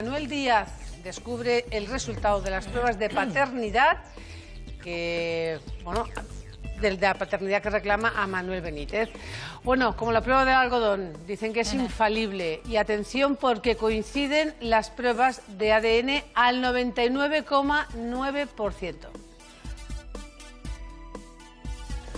Manuel Díaz descubre el resultado de las pruebas de paternidad de la paternidad que reclama a Manuel Benítez. Bueno, como la prueba del algodón, dicen que es infalible. Y atención, porque coinciden las pruebas de ADN al 99,9%.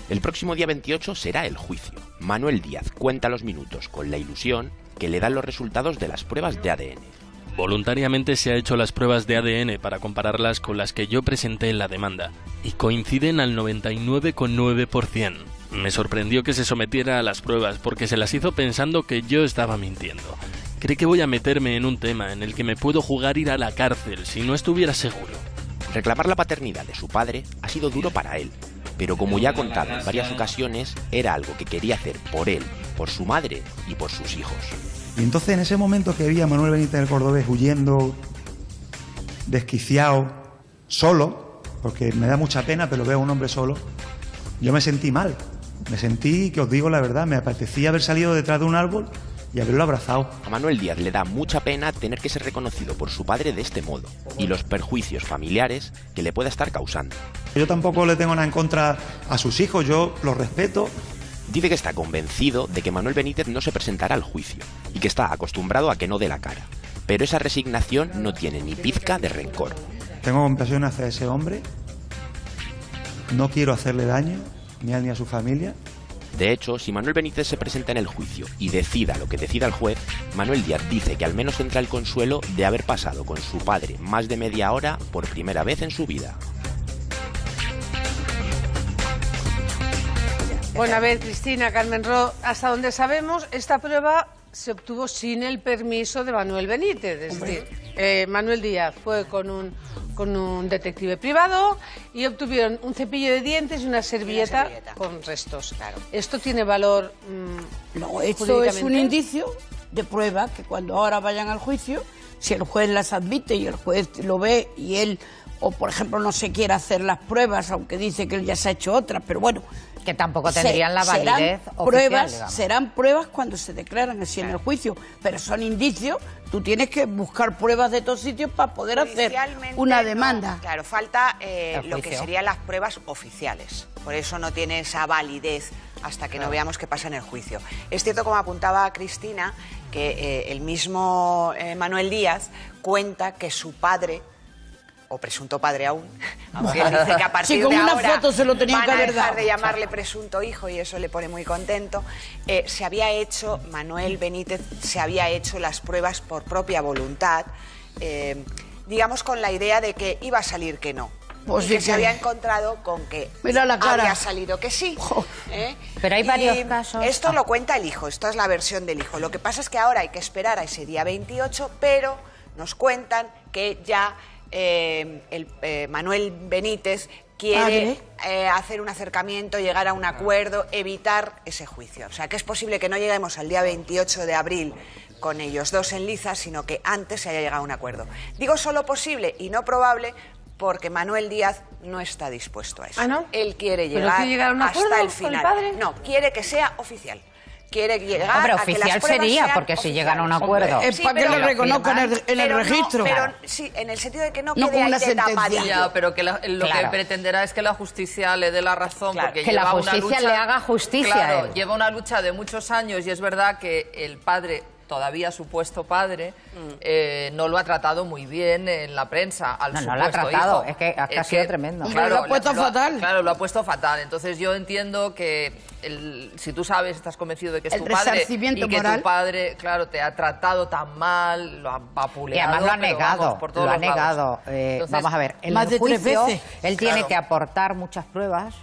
El próximo día 28 será el juicio. Manuel Díaz cuenta los minutos con la ilusión que le dan los resultados de las pruebas de ADN. Voluntariamente se ha hecho las pruebas de ADN para compararlas con las que yo presenté en la demanda, y coinciden al 99,9%. Me sorprendió que se sometiera a las pruebas porque se las hizo pensando que yo estaba mintiendo. Cree que voy a meterme en un tema en el que me puedo jugar ir a la cárcel si no estuviera seguro. Reclamar la paternidad de su padre ha sido duro para él, pero como ya ha contado en varias ocasiones, era algo que quería hacer por él, por su madre y por sus hijos. Y entonces en ese momento que vi a Manuel Benítez el Cordobés huyendo, desquiciado, solo, porque me da mucha pena, pero veo a un hombre solo, yo me sentí mal. Me sentí, que os digo la verdad, me apetecía haber salido detrás de un árbol y haberlo abrazado. A Manuel Díaz le da mucha pena tener que ser reconocido por su padre de este modo y los perjuicios familiares que le pueda estar causando. Yo tampoco le tengo nada en contra a sus hijos, yo los respeto. Dice que está convencido de que Manuel Benítez no se presentará al juicio y que está acostumbrado a que no dé la cara. Pero esa resignación no tiene ni pizca de rencor. Tengo compasión hacia ese hombre. No quiero hacerle daño, ni a él ni a su familia. De hecho, si Manuel Benítez se presenta en el juicio y decida lo que decida el juez, Manuel Díaz dice que al menos tendrá el consuelo de haber pasado con su padre más de media hora por primera vez en su vida. Bueno, a ver, Cristina, Carmen Ro, hasta donde sabemos, esta prueba se obtuvo sin el permiso de Manuel Benítez. Es decir, Manuel Díaz fue con un detective privado y obtuvieron un cepillo de dientes y una servilleta con restos. Claro. ¿Esto tiene valor No, esto es un indicio de prueba que cuando ahora vayan al juicio, si el juez las admite y el juez lo ve y él, o por ejemplo, no se quiere hacer las pruebas, aunque dice que él ya se ha hecho otras, pero bueno, que tampoco tendrían la validez oficial, digamos. Serán pruebas cuando se declaran así en el juicio, pero son indicios. Tú tienes que buscar pruebas de todos sitios para poder hacer una demanda. No, claro, falta lo que serían las pruebas oficiales. Por eso no tiene esa validez hasta que no veamos qué pasa en el juicio. Es cierto, como apuntaba Cristina, que el mismo Manuel Díaz cuenta que su padre, o presunto padre aún, aunque él dice que a partir de ahora foto se lo tenían van que a haber dejar dado. de llamarle presunto hijo y eso le pone muy contento, Manuel Benítez se había hecho las pruebas por propia voluntad, digamos con la idea de que iba a salir que no. Pues y que se había encontrado con que había salido que sí. Pero hay varios casos. Esto lo cuenta el hijo, esto es la versión del hijo. Lo que pasa es que ahora hay que esperar a ese día 28, pero nos cuentan que ya Manuel Benítez quiere hacer un acercamiento, llegar a un acuerdo, evitar ese juicio. O sea, que es posible que no lleguemos al día 28 de abril con ellos dos en liza, sino que antes se haya llegado a un acuerdo. Digo solo posible y no probable porque Manuel Díaz no está dispuesto a eso. ¿Ah, no? Él quiere llegar a un acuerdo hasta el final. con el padre? No, quiere que sea oficial. Quiere llegar Hombre, a que las oficial pruebas sería, sean porque si llegan a un oficiales. acuerdo. Es para que lo reconozcan en el registro. Pero sí, en el sentido de que no No quede con una ahí de sentencia. tapadillo. Ya, pero que lo que pretenderá es que la justicia le dé la razón. Claro. Porque Que lleva la una justicia lucha, le haga justicia a Claro, él. lleva una lucha de muchos años y es verdad que el padre, todavía supuesto padre, no lo ha tratado muy bien en la prensa al No, supuesto no lo ha tratado, hijo. es que ha sido tremendo. Hombre, lo ha puesto fatal. Claro, lo ha puesto fatal. Entonces yo entiendo que si tú sabes, estás convencido de que es El tu padre resarcimiento y que moral. tu padre, claro, te ha tratado tan mal, lo ha vapuleado. Y además lo ha pero negado, vamos, por todos lo ha los lados. negado. Entonces, Vamos a ver, en más el de 3 juicio veces. él tiene Claro. que aportar muchas pruebas,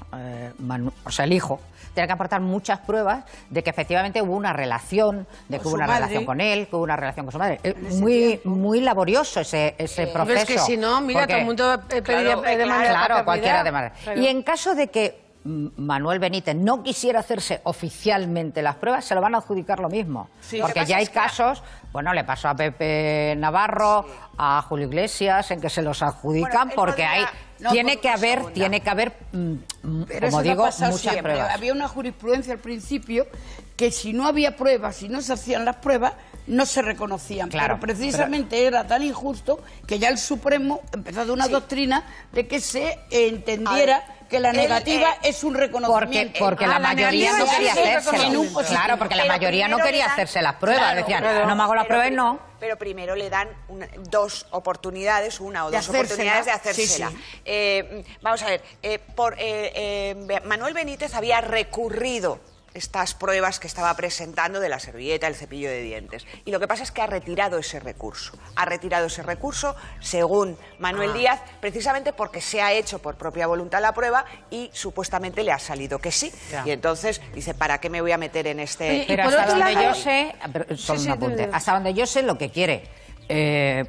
o sea, el hijo tiene que aportar muchas pruebas de que efectivamente hubo una relación, de que Con hubo su una madre. relación con él, que hubo una relación con su madre. Es muy laborioso ese proceso. Pero es que si no, mira, porque- todo el mundo pediría demanda de Claro, paternidad. cualquiera demanda. Claro. Y en caso de que Manuel Benítez no quisiera hacerse oficialmente las pruebas, se lo van a adjudicar lo mismo. Sí. Porque ya hay casos, bueno, le pasó a Pepe Navarro, sí, a Julio Iglesias, en que se los adjudican, bueno, porque hay... tiene que haber, como digo, muchas siempre. Pruebas. Había una jurisprudencia al principio que si no había pruebas, si no se hacían las pruebas, no se reconocían. Claro, pero precisamente era tan injusto que ya el Supremo empezó a dar una doctrina de que se entendiera que la negativa es un reconocimiento. Porque la mayoría no quería hacerse. Claro, porque la mayoría no quería hacerse las pruebas. Claro, decían, no me hago las pruebas, no. Pero primero le dan dos oportunidades, una o dos oportunidades de hacérsela. Sí, sí. Vamos a ver, Manuel Benítez había recurrido estas pruebas que estaba presentando de la servilleta, el cepillo de dientes. Y lo que pasa es que ha retirado ese recurso. Ha retirado ese recurso, según Manuel Díaz, precisamente porque se ha hecho por propia voluntad la prueba y supuestamente le ha salido que sí. Ya. Y entonces dice, ¿para qué me voy a meter en este...? Pero hasta donde yo sé, hasta donde yo sé lo que quiere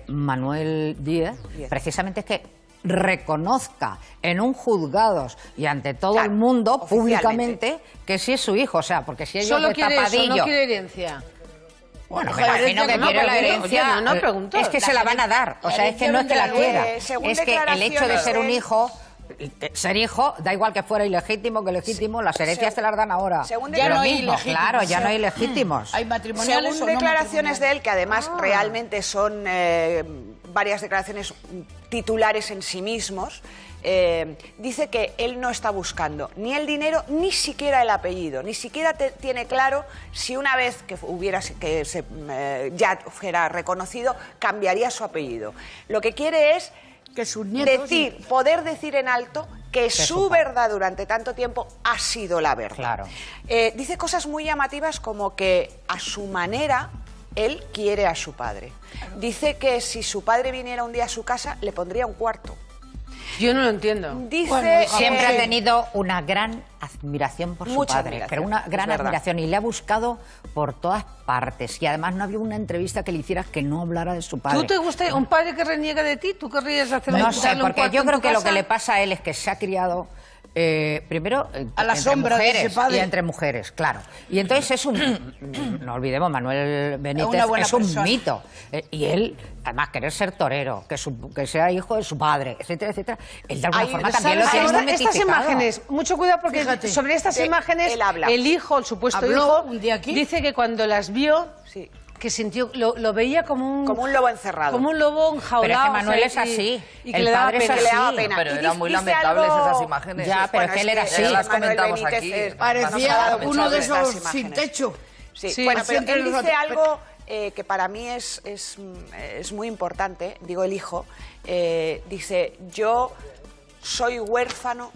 Manuel Díaz, precisamente es que reconozca en un juzgados y ante todo el mundo públicamente que sí es su hijo, o sea, porque si ellos solo de quiere tapadillo... Eso, no quiere herencia. Bueno, me imagino que quiere la herencia, es que se la van a dar, o sea, es que no es que la quiera, es que el hecho de ser un hijo... Ser hijo, da igual que fuera ilegítimo que legítimo, las herencias te las dan ahora. Ya no hay ilegítimos. Claro, ya no hay legítimos. Hay matrimoniales. Según declaraciones de él, que además realmente son varias declaraciones titulares en sí mismos, dice que él no está buscando ni el dinero ni siquiera el apellido, ni siquiera tiene claro si una vez que ya fuera reconocido cambiaría su apellido. Lo que quiere es que sus nietos poder decir en alto que su verdad durante tanto tiempo ha sido la verdad. Claro. Dice cosas muy llamativas como que a su manera él quiere a su padre. Dice que si su padre viniera un día a su casa le pondría un cuarto. Yo no lo entiendo. Dice, siempre ha tenido una gran admiración por su padre, pero una gran admiración, y le ha buscado por todas partes, y además no había una entrevista que le hicieras que no hablara de su padre. ¿Tú te gusta un padre que reniega de ti? ¿Tú querrías hacerle No sé, porque yo creo que lo que le pasa a él es que se ha criado primero a la sombra de ese padre y entre mujeres, claro. Y entonces es no olvidemos, Manuel Benítez es un mito. Y él, además, querer ser torero, que sea hijo de su padre, etcétera, etcétera, él de alguna forma también lo tiene muy estas imágenes, mucho cuidado porque sobre estas imagenes el hijo, el supuesto hijo, un día aquí, dice que cuando las vio... que sintió, lo veía como un lobo encerrado. Como un lobo enjaulado. Pero es que Manuel es así. Y que le daba pena. Pero eran muy lamentables esas imágenes. Ya, pero es que él era así. Las comentamos aquí. Parecía uno de esos sin techo. Sí, bueno, pero él dice algo que para mí es muy importante, digo el hijo, dice, yo soy huérfano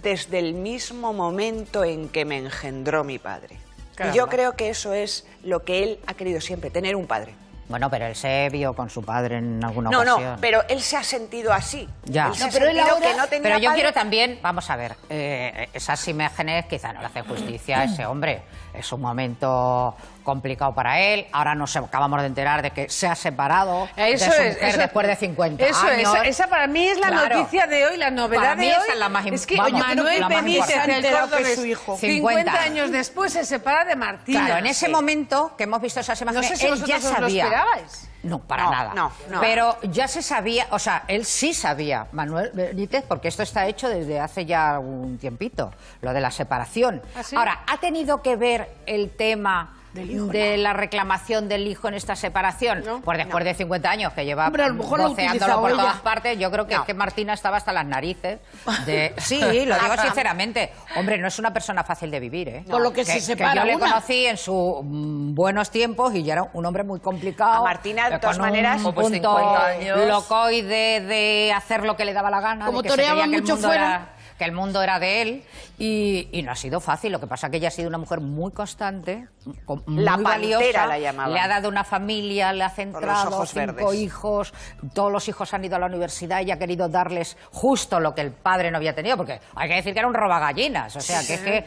desde el mismo momento en que me engendró mi padre. Caramba. Y yo creo que eso es lo que él ha querido siempre, tener un padre. Bueno, pero él se vio con su padre en alguna ocasión. No, pero él se ha sentido así. Ya. Él se ha sentido que no tenía pero yo padre. quiero también, vamos a ver, esas imágenes quizá no le hacen justicia a ese hombre. Es un momento complicado para él. Ahora nos acabamos de enterar de que se ha separado de su mujer después de 50 años. Esa para mí es la noticia de hoy, la novedad de hoy. Esa es la más es que Manuel Benítez, el cordobés, su hijo, 50 años después se separa de Martina. Claro, en ese momento que hemos visto esas imágenes, no sé si él ya sabía. ¿Lo esperabais? No, para nada. No. Pero ya se sabía, o sea, él sí sabía, Manuel Benítez, porque esto está hecho desde hace ya algún tiempito, lo de la separación. ¿Ah, sí? Ahora, ¿ha tenido que ver el tema de la reclamación del hijo en esta separación? No. Pues después de 50 años que lleva a lo mejor voceándolo por todas partes, yo creo que es que Martina estaba hasta las narices de... Sí, lo digo sinceramente. Hombre, no es una persona fácil de vivir, ¿eh? Por lo que se separa que yo le conocí en sus buenos tiempos y ya era un hombre muy complicado. A Martina, de todas maneras, un punto 50 años. locoide de hacer lo que le daba la gana. Como de que toreaba se creía mucho fuera. que el mundo era de él y no ha sido fácil. Lo que pasa es que ella ha sido una mujer muy constante, muy la valiosa. pantera la llamaban. Le ha dado una familia, le ha centrado 5 hijos, todos los hijos han ido a la universidad y ha querido darles justo lo que el padre no había tenido, porque hay que decir que era un robagallinas, o sea, que es que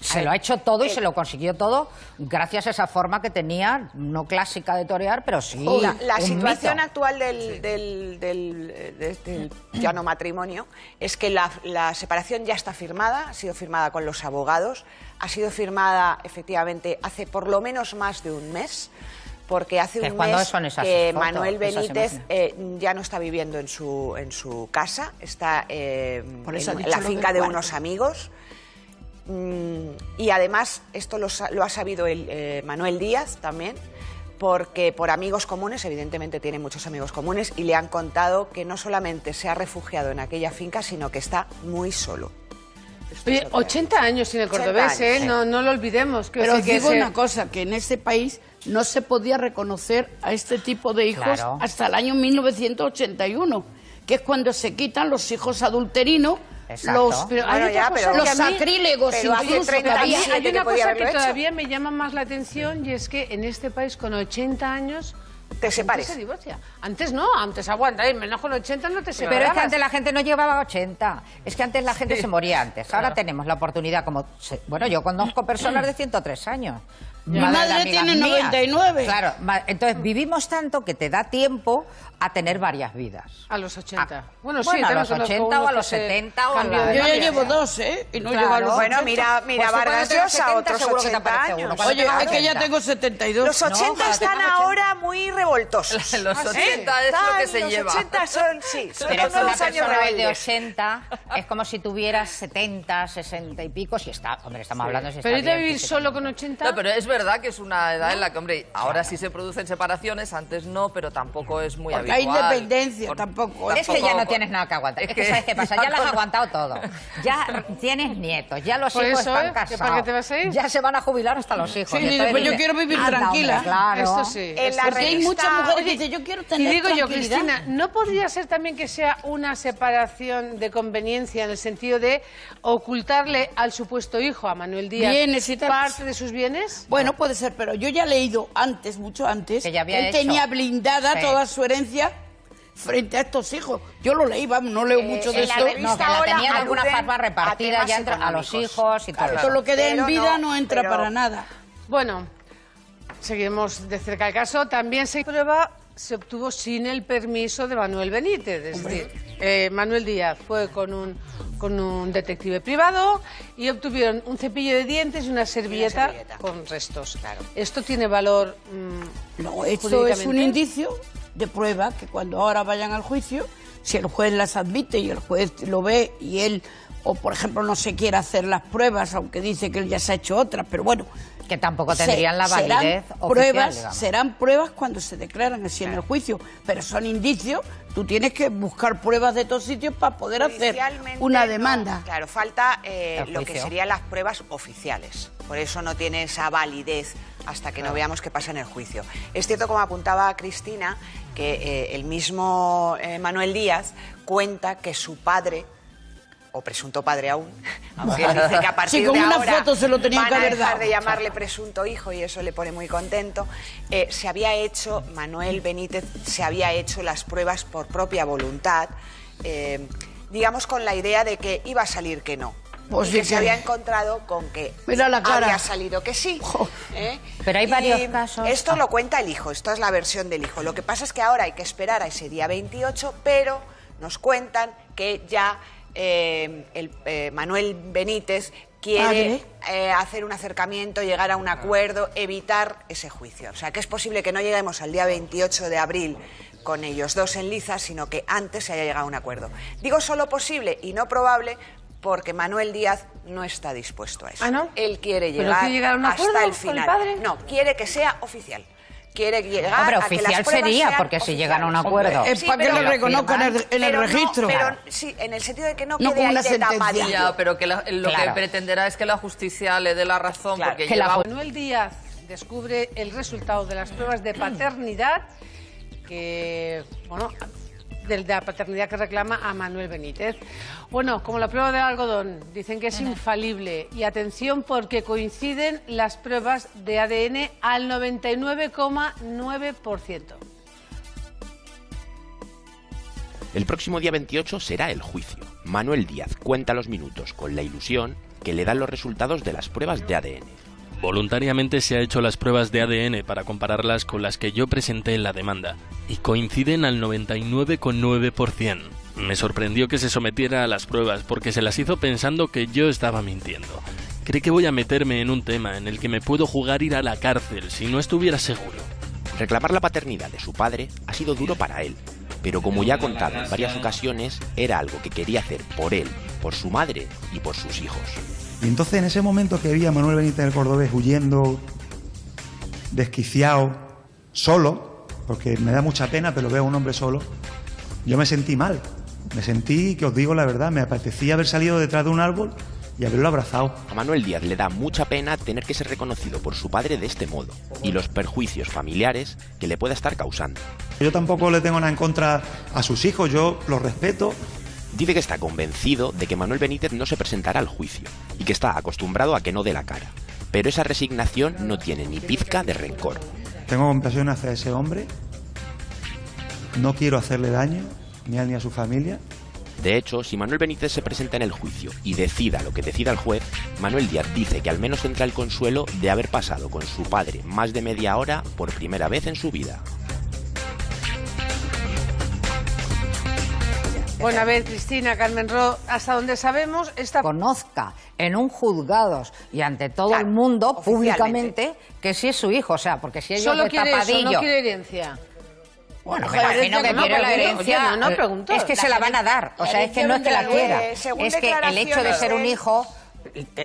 se lo ha hecho todo y se lo consiguió todo gracias a esa forma que tenía, no clásica de torear, pero sí la situación mito. actual del ya no matrimonio es que la la separación ya está firmada, ha sido firmada con los abogados, ha sido firmada efectivamente hace por lo menos más de un mes, porque hace un mes que Manuel Benítez ya no está viviendo en su casa, está en la finca de unos amigos. Y además esto lo ha sabido Manuel Díaz también, porque por amigos comunes, evidentemente tiene muchos amigos comunes, y le han contado que no solamente se ha refugiado en aquella finca, sino que está muy solo. Oye, 80 años sin el cordobés, ¿eh? Sí. No lo olvidemos. Pero os digo una cosa, que en este país no se podía reconocer a este tipo de hijos hasta el año 1981, que es cuando se quitan los hijos adulterinos. Los sacrílegos, pero incluso. Hay una cosa que todavía me llama más la atención, y es que en este país con 80 años te separes. Se divorcia. Antes no, antes aguanta, menos con 80 no te separas. Pero es que antes la gente no llevaba 80, es que antes la gente se moría antes. Claro. Ahora tenemos la oportunidad, bueno, yo conozco personas de 103 años. Mi madre tiene 99. Claro, entonces vivimos tanto que te da tiempo a tener varias vidas. A los 80. Bueno, a los 80 o a los 70 o a los... Yo ya llevo 2, ¿eh? Y no llevo a los 80. Bueno, mira Vargas Llosa, otros 80 años. Oye, es que ya tengo 72. Los 80 están ahora muy revoltosos. Los 80 es lo que se lleva. Los 80 son pero unos una años persona rebeldes. de 80 es como si tuvieras 70, 60 y pico, si está... Hombre, estamos hablando de si está ¿Pero bien, de vivir solo con 80? No, pero es verdad que es una edad en la que, hombre, ahora sí se producen separaciones, antes no, pero tampoco es muy habitual. Hay independencia, tampoco. Es que ya no tienes nada que aguantar. Es que ¿sabes qué pasa? Ya lo has aguantado todo. Ya tienes nietos, ya los hijos están casados. ¿Para qué te vas a ir? Ya se van a jubilar hasta los hijos. Sí, después yo quiero vivir tranquila. Hombre, claro. Esto sí. Porque hay muchas mujeres que dicen, yo quiero tener Y digo yo, tranquilidad. Cristina, ¿no podría ser también que sea una separación de conveniencia, en el sentido de ocultarle al supuesto hijo, a Manuel Díaz, parte de sus bienes? Bueno, puede ser, pero yo ya he leído antes, mucho antes, que ya había él tenía blindada toda su herencia frente a estos hijos. Yo lo leí, vamos, no leo mucho de esto. No, que la tenía de alguna forma repartida ya entre a los hijos y todo eso. Todo lo que dé en vida no entra para nada. Bueno, seguimos de cerca el caso. También se obtuvo sin el permiso de Manuel Benítez. Es decir, Manuel Díaz fue con un detective privado y obtuvieron un cepillo de dientes y una servilleta con restos. Claro. ¿Esto tiene valor No, esto es un indicio de prueba que cuando ahora vayan al juicio, si el juez las admite y el juez lo ve y él, o por ejemplo no se quiere hacer las pruebas, aunque dice que él ya se ha hecho otras, pero bueno, que tampoco tendrían la validez oficial, serán pruebas cuando se declaran así en el juicio, pero son indicios. Tú tienes que buscar pruebas de todos sitios para poder hacer una demanda. No, claro, falta lo que serían las pruebas oficiales. Por eso no tiene esa validez hasta que no veamos qué pasa en el juicio. Es cierto, como apuntaba Cristina, que el mismo Manuel Díaz cuenta que su padre, o presunto padre aún, aunque él dice que a partir de ahora foto se lo tenía van a dejar dado. de llamarle presunto hijo, y eso le pone muy contento. Manuel Benítez se había hecho las pruebas por propia voluntad, digamos con la idea de que iba a salir que no. Pues y que se había encontrado con que había salido que sí. Pero hay varios casos. Esto lo cuenta el hijo, esta es la versión del hijo. Lo que pasa es que ahora hay que esperar a ese día 28, pero nos cuentan que ya Manuel Benítez quiere hacer un acercamiento, llegar a un acuerdo, evitar ese juicio. O sea, que es posible que no lleguemos al día 28 de abril con ellos dos en liza, sino que antes se haya llegado a un acuerdo. Digo solo posible y no probable porque Manuel Díaz no está dispuesto a eso. ¿Ah, no? Él quiere llegar a un acuerdo hasta el final. Con el padre? No, quiere que sea oficial. Quiere llegar Hombre, a que oficial las pruebas sería, sean porque si oficiales. llegan a un acuerdo. Es para que lo reconozcan en el registro. Pero sí, en el sentido de que no No quede con ahí una de sentencia. tapadillo. Ya, pero que lo que pretenderá es que la justicia le dé la razón, porque que Manuel Díaz descubre el resultado de las pruebas de paternidad que, bueno, de la paternidad que reclama a Manuel Benítez. Bueno, como la prueba del algodón, dicen que es infalible. Y atención, porque coinciden las pruebas de ADN al 99,9%. El próximo día 28 será el juicio. Manuel Díaz cuenta los minutos con la ilusión que le dan los resultados de las pruebas de ADN. Voluntariamente se ha hecho las pruebas de ADN para compararlas con las que yo presenté en la demanda, y coinciden al 99,9%. Me sorprendió que se sometiera a las pruebas porque se las hizo pensando que yo estaba mintiendo. Cree que voy a meterme en un tema en el que me puedo jugar ir a la cárcel si no estuviera seguro. Reclamar la paternidad de su padre ha sido duro para él, pero como ya ha contado en varias ocasiones, era algo que quería hacer por él, por su madre y por sus hijos. Y entonces en ese momento que vi a Manuel Benítez del Cordobés huyendo, desquiciado, solo, porque me da mucha pena, pero veo a un hombre solo, yo me sentí mal. Me sentí, que os digo la verdad, me apetecía haber salido detrás de un árbol y haberlo abrazado. A Manuel Díaz le da mucha pena tener que ser reconocido por su padre de este modo y los perjuicios familiares que le pueda estar causando. Yo tampoco le tengo nada en contra a sus hijos, yo los respeto. Dice que está convencido de que Manuel Benítez no se presentará al juicio y que está acostumbrado a que no dé la cara. Pero esa resignación no tiene ni pizca de rencor. Tengo compasión hacia ese hombre, no quiero hacerle daño, ni a él ni a su familia. De hecho, si Manuel Benítez se presenta en el juicio y decida lo que decida el juez, Manuel Díaz dice que al menos tendrá el consuelo de haber pasado con su padre más de media hora por primera vez en su vida. Bueno, a ver, Cristina, Carmen Ro, hasta donde sabemos, esta... Conozca en un juzgados y ante todo el mundo, públicamente, que sí es su hijo. O sea, porque si ellos solo de quiere tapadillo... eso, no quiere herencia. Bueno, me imagino que quiere la herencia. No pregunto. Es que se la van a dar. O sea, es que no es que la quiera. Es que el hecho de ser un hijo...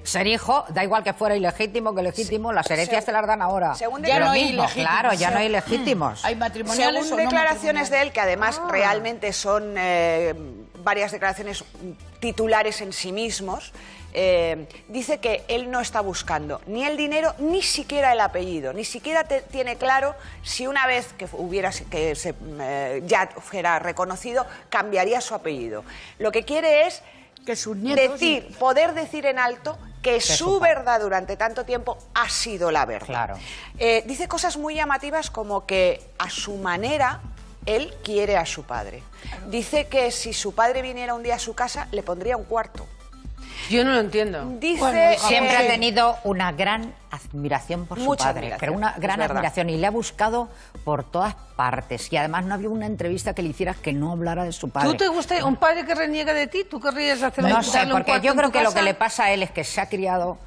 Ser hijo, da igual que fuera ilegítimo que legítimo, las herencias te las dan ahora. Ya no hay ilegítimos. Claro, ya no hay legítimos. Hay matrimoniales según declaraciones de él, que además realmente son varias declaraciones titulares en sí mismos, dice que él no está buscando ni el dinero, ni siquiera el apellido, ni siquiera tiene claro si una vez que ya fuera reconocido, cambiaría su apellido. Lo que quiere es que sus nietos poder decir en alto que su verdad durante tanto tiempo ha sido la verdad. Claro. Dice cosas muy llamativas como que a su manera él quiere a su padre. Dice que si su padre viniera un día a su casa le pondría un cuarto. Yo no lo entiendo. Dice siempre ha tenido una gran admiración por su padre, pero una gran admiración, y le ha buscado por todas partes, y además no había una entrevista que le hicieras que no hablara de su padre. ¿Tú te gusta un padre que reniega de ti? ¿Tú querrías hacerle No sé, porque yo creo que lo que le pasa a él es que se ha criado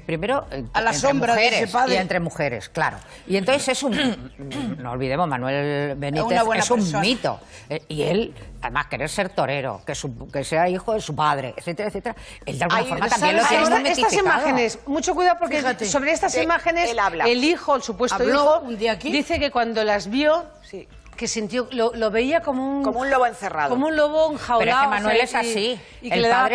primero a la sombra de ese padre y entre mujeres, claro. Y entonces es un... no olvidemos, Manuel Benítez es un mito. Y él, además, querer ser torero, que sea hijo de su padre, etcétera, etcétera, él de alguna forma también lo tiene muy estas imágenes, mucho cuidado, porque fíjate, sobre estas imágenes el hijo, el supuesto hijo, un día aquí, dice que cuando las vio... que sintió, lo veía como un lobo encerrado. Como un lobo enjaulado. Pero es que Manuel es así. Y que le daba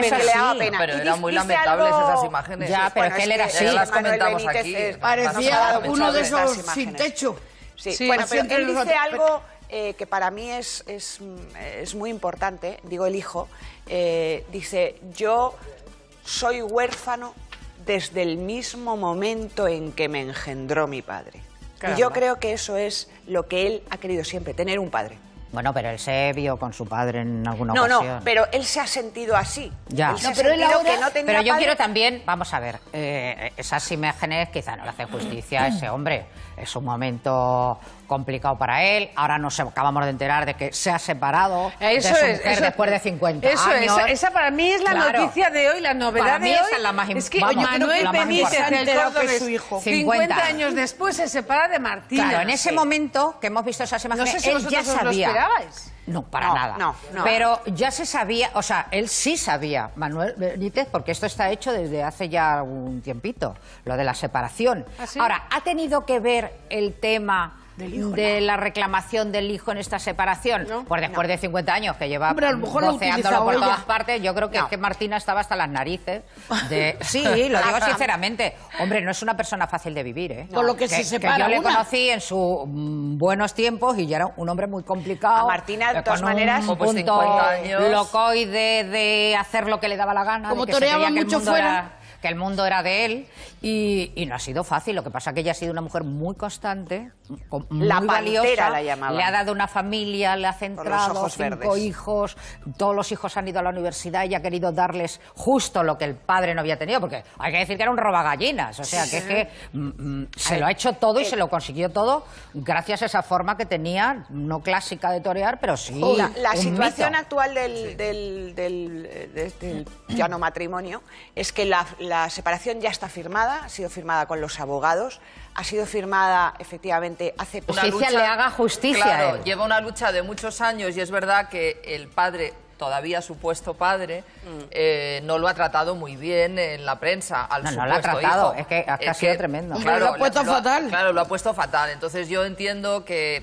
pena. Pero eran muy lamentables esas imágenes. Ya, pero es que él era así. Las comentamos aquí. Parecía uno de esos sin techo. Sí, bueno, pero él dice algo que para mí es muy importante, digo el hijo, dice, yo soy huérfano desde el mismo momento en que me engendró mi padre. Caramba. Y yo creo que eso es lo que él ha querido siempre, tener un padre. Bueno, pero él se vio con su padre en alguna ocasión. No, pero él se ha sentido así. Ya. Pero yo quiero también, vamos a ver, esas imágenes quizá no le hacen justicia a ese hombre. Es un momento complicado para él. Ahora nos acabamos de enterar de que se ha separado de su mujer después de 50 años. Esa para mí es la noticia de hoy, la novedad de hoy. Esa es la más es que Manuel Benítez, el Cordobés, su hijo, 50 años después se separa de Martina. Claro, en ese momento que hemos visto esas imágenes, no sé si él ya sabía. ¿Lo esperabais? No, para nada. No. Pero ya se sabía, o sea, él sí sabía, Manuel Benítez, porque esto está hecho desde hace ya algún tiempito, lo de la separación. ¿Ah, sí? Ahora, ¿ha tenido que ver el tema de la reclamación del hijo en esta separación? No. Pues después de 50 años que lleva voceándolo por todas partes, yo creo que Martina estaba hasta las narices de... Sí, lo digo sinceramente. Hombre, no es una persona fácil de vivir, ¿eh? Por lo que se separa que yo le conocí en sus buenos tiempos y ya era un hombre muy complicado. A Martina, de todas maneras, un punto locoide de hacer lo que le daba la gana. Como de que toreaba se creía que mucho el mundo fuera. era... que el mundo era de él y no ha sido fácil. Lo que pasa es que ella ha sido una mujer muy constante, muy valiosa, la llamaban. le ha dado una familia, le ha centrado 5 hijos, todos los hijos han ido a la universidad y ha querido darles justo lo que el padre no había tenido, porque hay que decir que era un robagallinas, o sea, que es que se lo ha hecho todo y se lo consiguió todo gracias a esa forma que tenía, no clásica de torear, pero sí la un situación mito. actual del ya no matrimonio es que la separación ya está firmada, ha sido firmada con los abogados, ha sido firmada efectivamente hace poco. Justicia le haga justicia. Claro, lleva una lucha de muchos años y es verdad que el padre, todavía supuesto padre, no lo ha tratado muy bien en la prensa al supuesto lo ha tratado, hijo. es que ha sido tremendo. Claro, lo ha puesto fatal. Claro, lo ha puesto fatal. Entonces yo entiendo que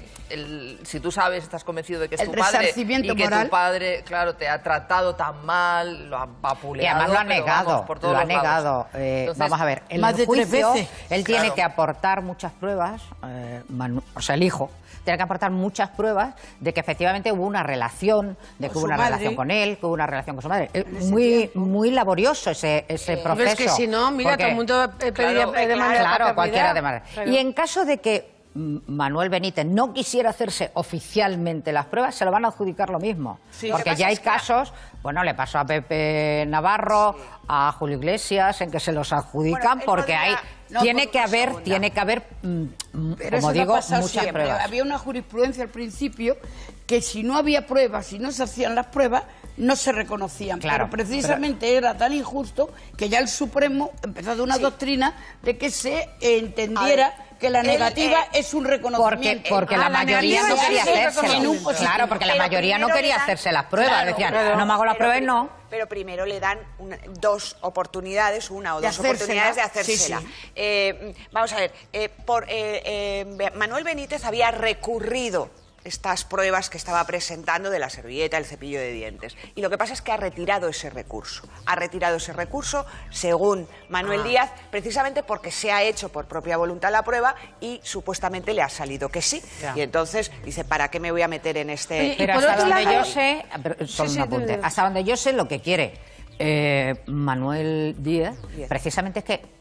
si tú sabes, estás convencido de que es tu padre y que tu padre, claro, te ha tratado tan mal, lo ha vapuleado. Y además lo ha negado, vamos, por todos lo ha los lados. negado. Entonces, vamos a ver, en más el de 3 juicio veces. él tiene que aportar muchas pruebas, o sea, el hijo tiene que aportar muchas pruebas de que efectivamente hubo una relación, de que Con hubo su una madre. relación con él, que hubo una relación con su madre. Es muy laborioso ese proceso. Es que si no, mira, todo el mundo pediría demanda. Claro, cualquiera demanda. Claro. Y en caso de que Manuel Benítez no quisiera hacerse oficialmente las pruebas, se lo van a adjudicar lo mismo. Sí. Porque ya hay casos, bueno, le pasó a Pepe Navarro, a Julio Iglesias, en que se los adjudican porque hay... tiene que haber, Pero como eso digo, no ha pasado muchas siempre. pruebas. Había una jurisprudencia al principio que si no había pruebas, si no se hacían las pruebas, no se reconocían. Claro, pero precisamente era tan injusto que ya el Supremo empezó a dar una doctrina de que se entendiera que la negativa es un reconocimiento. Porque la mayoría no quería hacérselo. Claro, porque la Pero mayoría no primero quería le dan- hacerse las pruebas. Claro, Decían, claro. no me hago las pruebas, no. Pero primero le dan dos oportunidades, una o De dos hacérsela. oportunidades de hacérsela. Sí, sí. Vamos a ver, Manuel Benítez había recurrido estas pruebas que estaba presentando de la servilleta, el cepillo de dientes. Y lo que pasa es que ha retirado ese recurso. Ha retirado ese recurso, según Manuel Díaz, precisamente porque se ha hecho por propia voluntad la prueba y supuestamente le ha salido que sí. Ya. Y entonces dice, ¿para qué me voy a meter en este...? Oye, Pero por hasta otro donde lado- yo sé, solo un apunte, hasta donde yo sé lo que quiere Manuel Díaz, precisamente es que